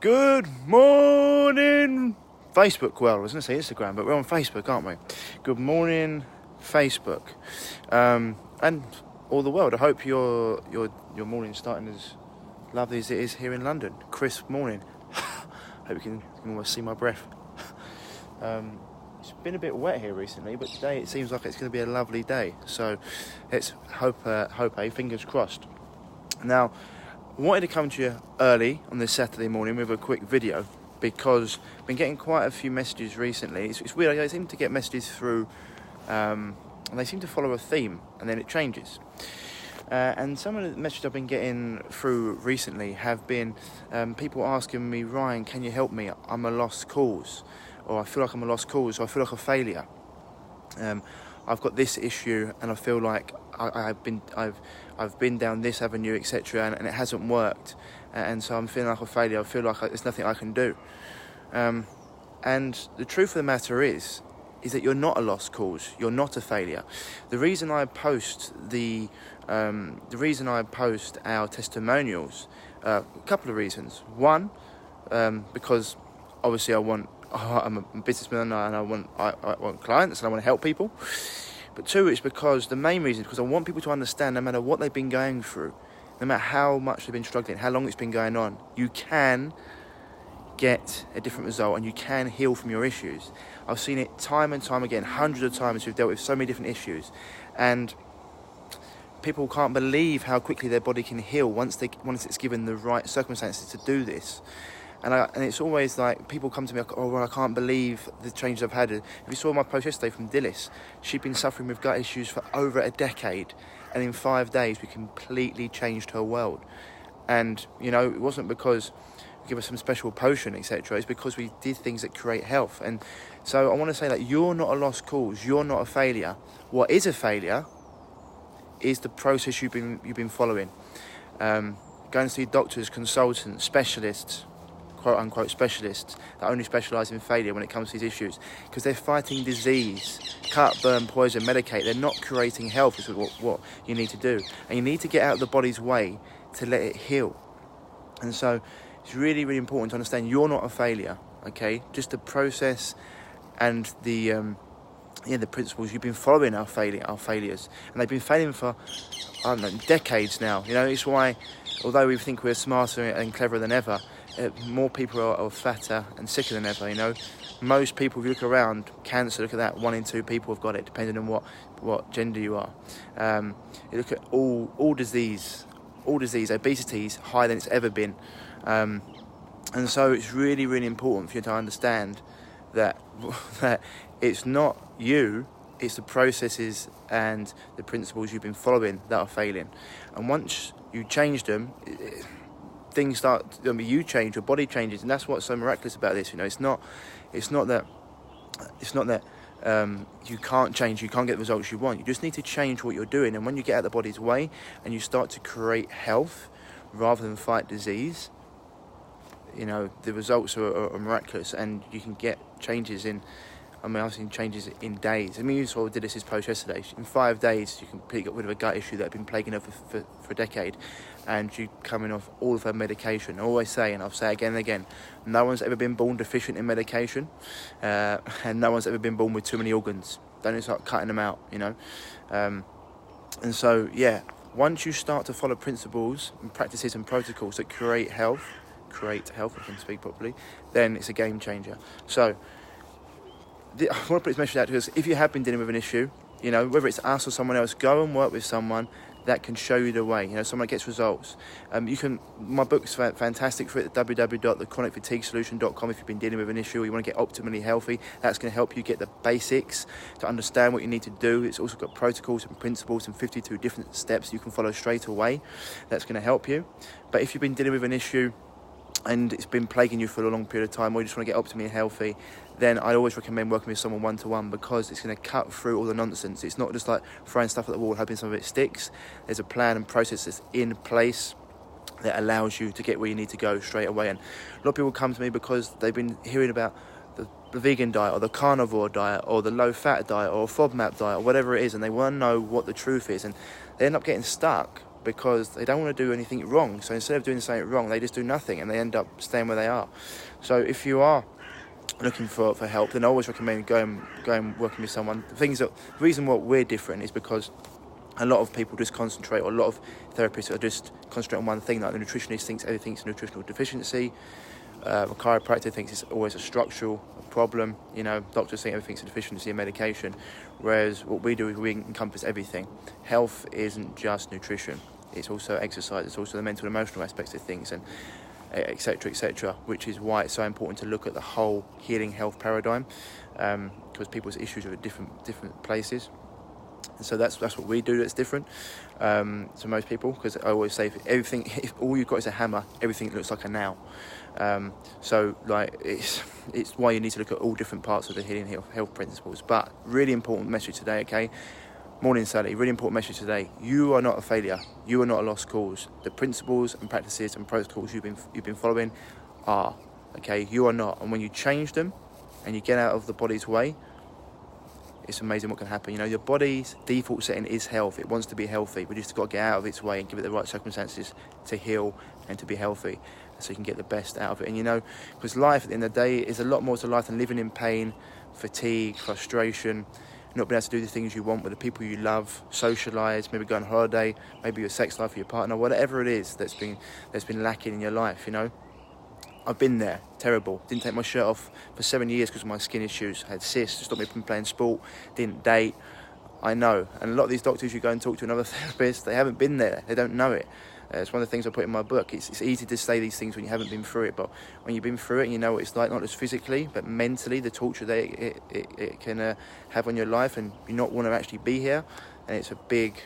Good morning, Facebook. Well, I was going to say Instagram, but we're on Facebook, aren't we? Good morning, Facebook, and all the world. I hope your morning's starting as lovely as it is here in London. Crisp morning. Hope you can almost see my breath. It's been a bit wet here recently, but today it seems like it's going to be a lovely day. So let's hope, fingers crossed. Now, I wanted to come to you early on this Saturday morning with a quick video because I've been getting quite a few messages recently. It's weird, I seem to get messages through and they seem to follow a theme and then it changes. And some of the messages I've been getting through recently have been people asking me, Ryan, can you help me? I'm a lost cause, or I feel like I'm a lost cause, or I feel like a failure. I've got this issue and I feel like I've been down this avenue, etc., and it hasn't worked, and so I'm feeling like a failure. I feel like there's nothing I can do. And the truth of the matter is that you're not a lost cause. You're not a failure. The reason I post our testimonials, a couple of reasons. One, because obviously I'm a businessman and I want clients and I want to help people. But two, it's because the main reason is because I want people to understand no matter what they've been going through, no matter how much they've been struggling, how long it's been going on, you can get a different result and you can heal from your issues. I've seen it time and time again, hundreds of times. We've dealt with so many different issues, and people can't believe how quickly their body can heal once it's given the right circumstances to do this. And it's always like people come to me like, oh, well, I can't believe the changes I've had. If you saw my post yesterday from Dillis, she'd been suffering with gut issues for over a decade, and in 5 days we completely changed her world. And it wasn't because we give her some special potion, etc. It's because we did things that create health. And so I want to say that you're not a lost cause. You're not a failure. What is a failure is the process you've been following. Going to see doctors, consultants, specialists, quote-unquote specialists that only specialise in failure when it comes to these issues, because they're fighting disease, cut, burn, poison, medicate. They're not creating health, is what you need to do. And you need to get out of the body's way to let it heal. And so it's really, really important to understand you're not a failure, okay? Just the process and the principles you've been following are failures. And they've been failing for, decades now. It's why, although we think we're smarter and cleverer than ever, more people are fatter and sicker than ever. Most people, if you look around, cancer, look at that, 1 in 2 people have got it, depending on what gender you are. You look at all disease, obesity is higher than it's ever been. And so it's really, really important for you to understand that it's not you, it's the processes and the principles you've been following that are failing. And once you change them, things start. You change, your body changes, and that's what's so miraculous about this. It's not that you can't change, you can't get the results you want. You just need to change what you're doing, and when you get out of the body's way and you start to create health rather than fight disease, the results are miraculous, and you can get changes in. I've seen changes in days. You saw Dillis' post yesterday. In 5 days, you completely got rid of a gut issue that had been plaguing her for a decade, and you coming off all of her medication. I always say, and I'll say again and again, no one's ever been born deficient in medication, and no one's ever been born with too many organs. Don't start cutting them out, And so, once you start to follow principles and practices and protocols that create health, if I can speak properly, then it's a game changer. So, I want to put this message out because if you have been dealing with an issue, whether it's us or someone else, go and work with someone that can show you the way. Someone that gets results. My book's fantastic for it at www.thechronicfatiguesolution.com. If you've been dealing with an issue or you want to get optimally healthy, that's going to help you get the basics to understand what you need to do. It's also got protocols and principles and 52 different steps you can follow straight away. That's going to help you. But if you've been dealing with an issue and it's been plaguing you for a long period of time, or you just want to get optimally healthy, then I always recommend working with someone one-to-one, because it's going to cut through all the nonsense. It's not just like throwing stuff at the wall hoping some of it sticks. There's a plan and process that's in place that allows you to get where you need to go straight away. And a lot of people come to me because they've been hearing about the vegan diet or the carnivore diet or the low-fat diet or FODMAP diet or whatever it is, and they want to know what the truth is, and they end up getting stuck because they don't want to do anything wrong. So instead of doing something wrong, they just do nothing, and they end up staying where they are. So if you are looking for help, then I always recommend going working with someone. The reason why we're different is because a lot of people just concentrate, or a lot of therapists are just concentrate on one thing. Like the nutritionist thinks everything's a nutritional deficiency. A chiropractor thinks it's always a structural problem. You know, doctors think everything's a deficiency in medication. Whereas what we do is we encompass everything. Health isn't just nutrition. It's also exercise. It's also the mental and emotional aspects of things, and etc., which is why it's so important to look at the whole healing health paradigm, because people's issues are at different places. And so that's what we do that's different to most people, because I always say if all you've got is a hammer, everything looks like a nail. So like it's why you need to look at all different parts of the healing health principles. But really important message today, okay? Morning, Sally. Really important message today. You are not a failure. You are not a lost cause. The principles and practices and protocols you've been following are, okay? You are not. And when you change them and you get out of the body's way, it's amazing what can happen. You know, your body's default setting is health. It wants to be healthy. We just got to get out of its way and give it the right circumstances to heal and to be healthy, so you can get the best out of it. And you know, because life at the end of the day is a lot more to life than living in pain, fatigue, frustration, not being able to do the things you want with the people you love, socialise, maybe go on holiday, maybe your sex life with your partner, whatever it is that's been lacking in your life. You know, I've been there. Terrible. Didn't take my shirt off for 7 years because of my skin issues. I had cysts, stopped me from playing sport. Didn't date. I know. And a lot of these doctors, you go and talk to another therapist, they haven't been there. They don't know it. It's one of the things I put in my book. It's easy to say these things when you haven't been through it, but when you've been through it and you know what it's like, not just physically, but mentally, the torture that it can have on your life, and you not want to actually be here, and it's a big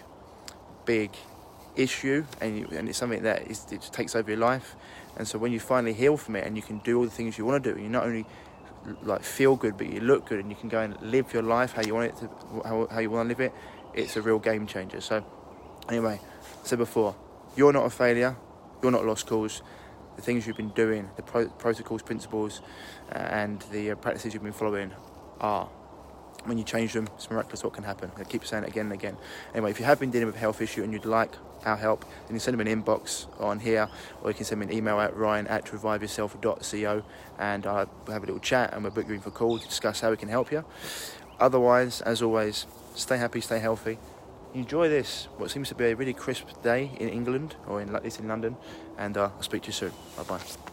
issue, and it's something that it just takes over your life. And so when you finally heal from it and you can do all the things you want to do, you not only like feel good, but you look good, and you can go and live your life how you want it to, how you want to live it. It's a real game changer. So anyway, I said before, you're not a failure, you're not a lost cause. The things you've been doing, the protocols, principles, and the practices you've been following are. When you change them, it's miraculous what can happen. I keep saying it again and again. Anyway, if you have been dealing with a health issue and you'd like our help, then you send them an inbox on here, or you can send me an email at ryan@reviveyourself.co, and we'll have a little chat and we'll book you in for a call to discuss how we can help you. Otherwise, as always, stay happy, stay healthy. Enjoy this, what seems to be a really crisp day in England, or at least in London, and I'll speak to you soon. Bye-bye.